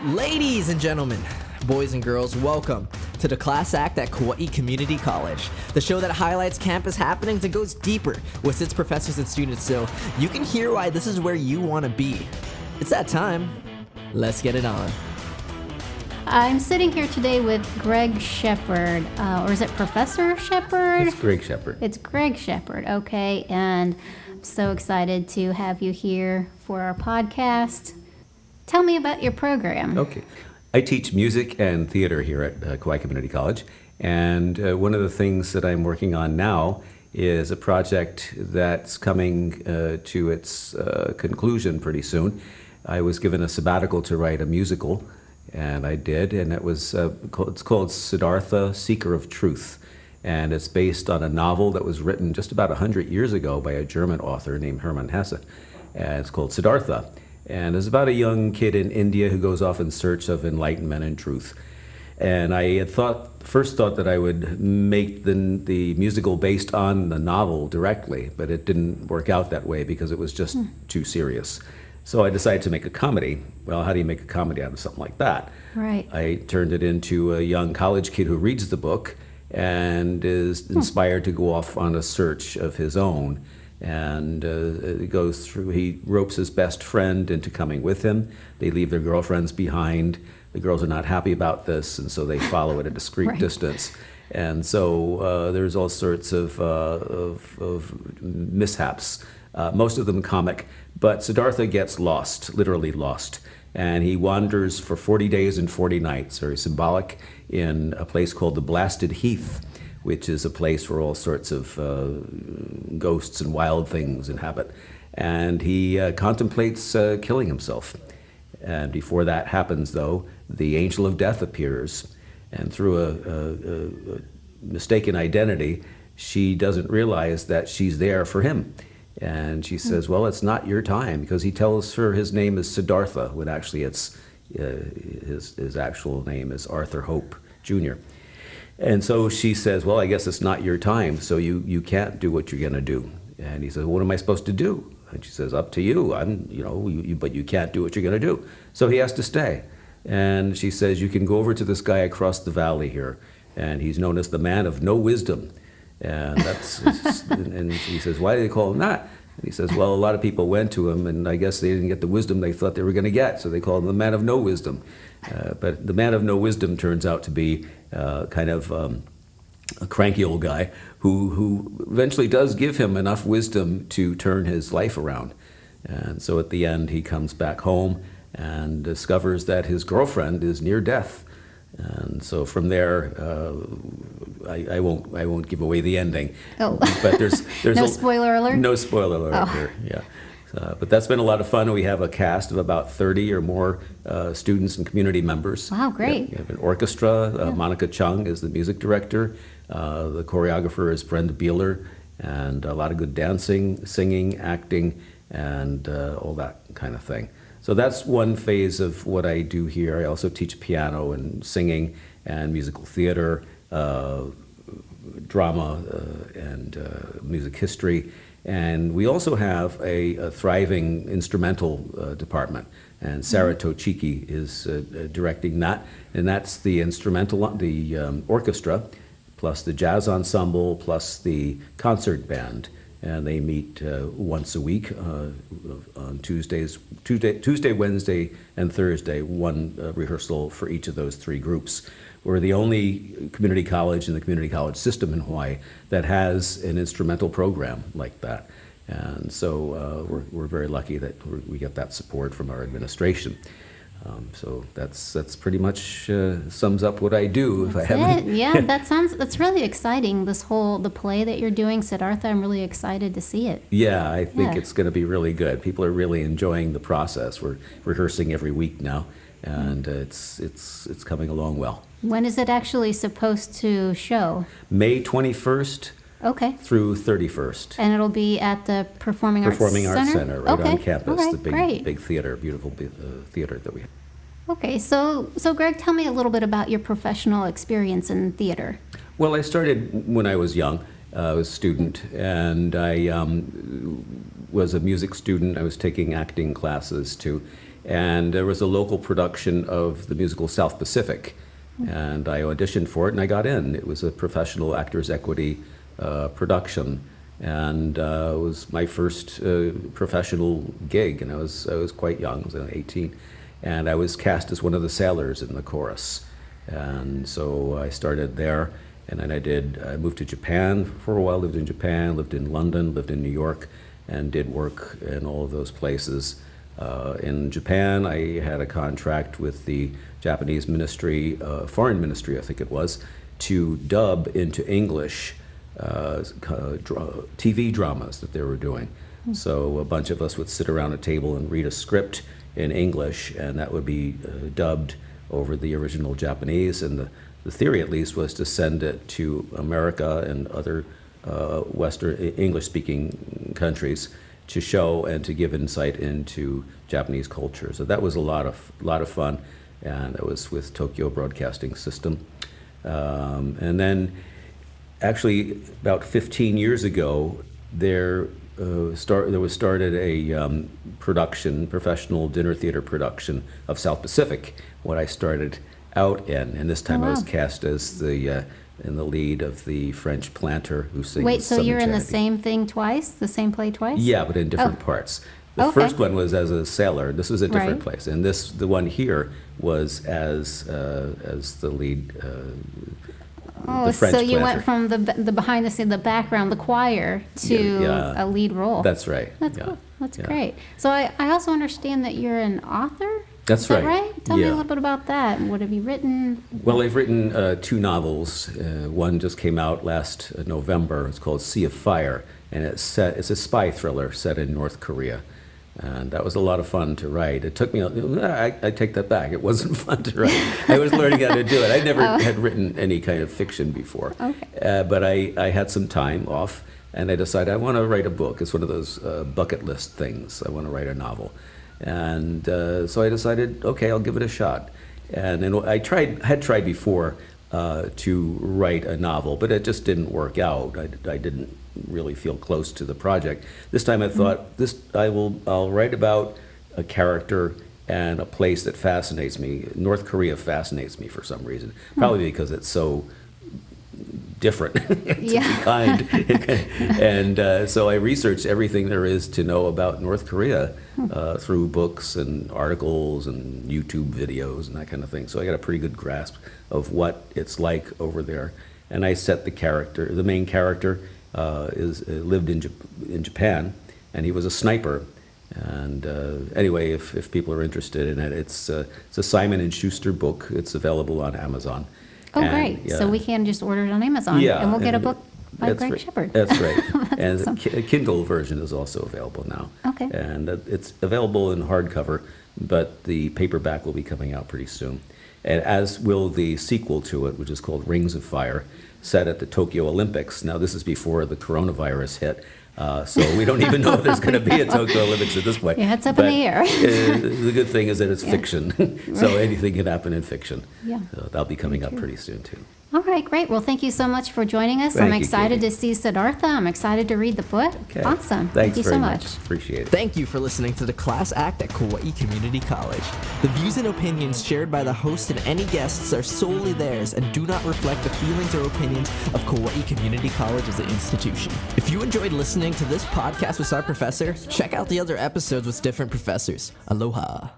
Ladies and gentlemen, boys and girls, welcome to the Class Act at Kauai Community College, the show that highlights campus happenings and goes deeper with its professors and students so you can hear why this is where you want to be. It's that time. Let's get it on. I'm sitting here today with Greg Shepard, or is it Professor Shepard? It's Greg Shepard. It's Greg Shepard, okay, and I'm so excited to have you here for our podcast. Tell me about your program. Okay. I teach music and theater here at Kauai Community College, and one of the things that I'm working on now is a project that's coming to its conclusion pretty soon. I was given a sabbatical to write a musical, and I did, and it's called Siddhartha, Seeker of Truth, and it's based on a novel that was written just about 100 years ago by a German author named Hermann Hesse, and it's called Siddhartha. And it's about a young kid in India who goes off in search of enlightenment and truth. And I had first thought that I would make the musical based on the novel directly, but it didn't work out that way because it was just too serious. So I decided to make a comedy. Well, how do you make a comedy out of something like that? Right. I turned it into a young college kid who reads the book and is inspired to go off on a search of his own. And he ropes his best friend into coming with him. They leave their girlfriends behind. The girls are not happy about this, and so they follow at a discreet distance. And so there's all sorts of mishaps, most of them comic. But Siddhartha gets lost, literally lost. And he wanders for 40 days and 40 nights, very symbolic, in a place called the Blasted Heath, which is a place where all sorts of ghosts and wild things inhabit. And he contemplates killing himself. And before that happens, though, the angel of death appears. And through a mistaken identity, she doesn't realize that she's there for him. And she says, well, it's not your time, because he tells her his name is Siddhartha, when actually it's his actual name is Arthur Hope, Jr. And so she says, well, I guess it's not your time, so you can't do what you're going to do. And he says, what am I supposed to do? And she says, up to you. But you can't do what you're going to do. So he has to stay. And she says, you can go over to this guy across the valley here, and he's known as the man of no wisdom. And and he says, why do they call him that? And he says, well, a lot of people went to him, and I guess they didn't get the wisdom they thought they were going to get, so they called him the man of no wisdom. But the man of no wisdom turns out to be kind of a cranky old guy who eventually does give him enough wisdom to turn his life around. And so at the end, he comes back home and discovers that his girlfriend is near death. And so from there, I won't give away the ending. Oh, but there's no spoiler alert. No spoiler alert here. Yeah. But that's been a lot of fun. We have a cast of about 30 or more students and community members. Wow, great. We have an orchestra. Monica Chung is the music director. The choreographer is Brenda Beeler. And a lot of good dancing, singing, acting, and all that kind of thing. So that's one phase of what I do here. I also teach piano and singing and musical theater, drama, and music history. And we also have a thriving instrumental department, and Sarah Tochiki is directing that, and that's the orchestra, plus the jazz ensemble, plus the concert band, and they meet once a week on Tuesday, Wednesday, and Thursday, one rehearsal for each of those three groups. We're the only community college in the community college system in Hawaii that has an instrumental program like that. And so we're very lucky that we get that support from our administration. So that's pretty much sums up what I do. Yeah, that's really exciting. The play that you're doing, Siddhartha, I'm really excited to see it. Yeah, I think it's going to be really good. People are really enjoying the process. We're rehearsing every week now, and it's coming along well. When is it actually supposed to show? May 21st. Okay. Through 31st. And it'll be at the Performing Arts Center? Right on campus, right, the big theater, beautiful theater that we have. Okay, so Greg, tell me a little bit about your professional experience in theater. Well, I started when I was young, I was a student, and I was a music student. I was taking acting classes too, and there was a local production of the musical South Pacific, and I auditioned for it, and I got in. It was a professional Actors Equity production, and it was my first professional gig, and I was quite young. I was 18, and I was cast as one of the sailors in the chorus, and so I started there. And then I moved to Japan for a while, lived in Japan, lived in London, lived in New York, and did work in all of those places. In Japan, I had a contract with the Japanese ministry, foreign ministry, I think it was, to dub into English TV dramas that they were doing. So a bunch of us would sit around a table and read a script in English, and that would be dubbed over the original Japanese. And the theory, at least, was to send it to America and other Western English-speaking countries to show and to give insight into Japanese culture. So that was a lot of fun, and it was with Tokyo Broadcasting System. And then, actually, about 15 years ago, there was started a professional dinner theater production of South Pacific, what I started out in, and this time I was cast as in the lead of the French planter who sings. Wait, so Southern you're in the Chanty. same thing twice? The same play twice? Yeah, but in different parts. The Okay. first one was as a sailor. This was a different Right. place, and the one here was as the lead. Oh, the French so you planter. went from the behind the scene, the background, the choir, to Yeah. a lead role. That's right. That's yeah. cool. That's Yeah. great. So I also understand that you're an author? That's Is that right. right? Tell me a Yeah. little bit about that. What have you written? Well, I've written 2 novels. One just came out last November. It's called Sea of Fire, and it's a spy thriller set in North Korea. And that was a lot of fun to write. It took me, I take that back. It wasn't fun to write. I was learning how to do it. I never had written any kind of fiction before. Okay. But I had some time off, and I decided I want to write a book. It's one of those bucket list things. I want to write a novel. And so I decided, okay, I'll give it a shot. And then I had tried before to write a novel, but it just didn't work out. I didn't really feel close to the project. This time I thought, I'll write about a character and a place that fascinates me. North Korea fascinates me for some reason, probably because it's so different, to be kind. And so I researched everything there is to know about North Korea through books and articles and YouTube videos and that kind of thing. So I got a pretty good grasp of what it's like over there. And I set the main character lived in Japan, and he was a sniper. And anyway, if people are interested in it, it's a Simon & Schuster book. It's available on Amazon. Oh, And, great. yeah. So we can just order it on Amazon, Yeah, and we'll get a and book by that's Greg right. Shepard. That's right. And awesome. the Kindle version is also available now. Okay. And it's available in hardcover, but the paperback will be coming out pretty soon. And as will the sequel to it, which is called Rings of Fire, set at the Tokyo Olympics. Now, this is before the coronavirus hit, so we don't even know if there's going to be a Tokyo Olympics at this point. Yeah, it's up in the air. The good thing is that it's fiction, so anything can happen in fiction. Yeah. So that'll be coming up pretty soon, too. All right, great. Well, thank you so much for joining us. Thank I'm you, excited Katie. to see Siddhartha. I'm excited to read the book. Okay. Awesome. Thanks Thank you very so much. much. Appreciate it. Thank you for listening to the Class Act at Kauai Community College. The views and opinions shared by the host and any guests are solely theirs and do not reflect the feelings or opinions of Kauai Community College as an institution. If you enjoyed listening to this podcast with our professor, check out the other episodes with different professors. Aloha.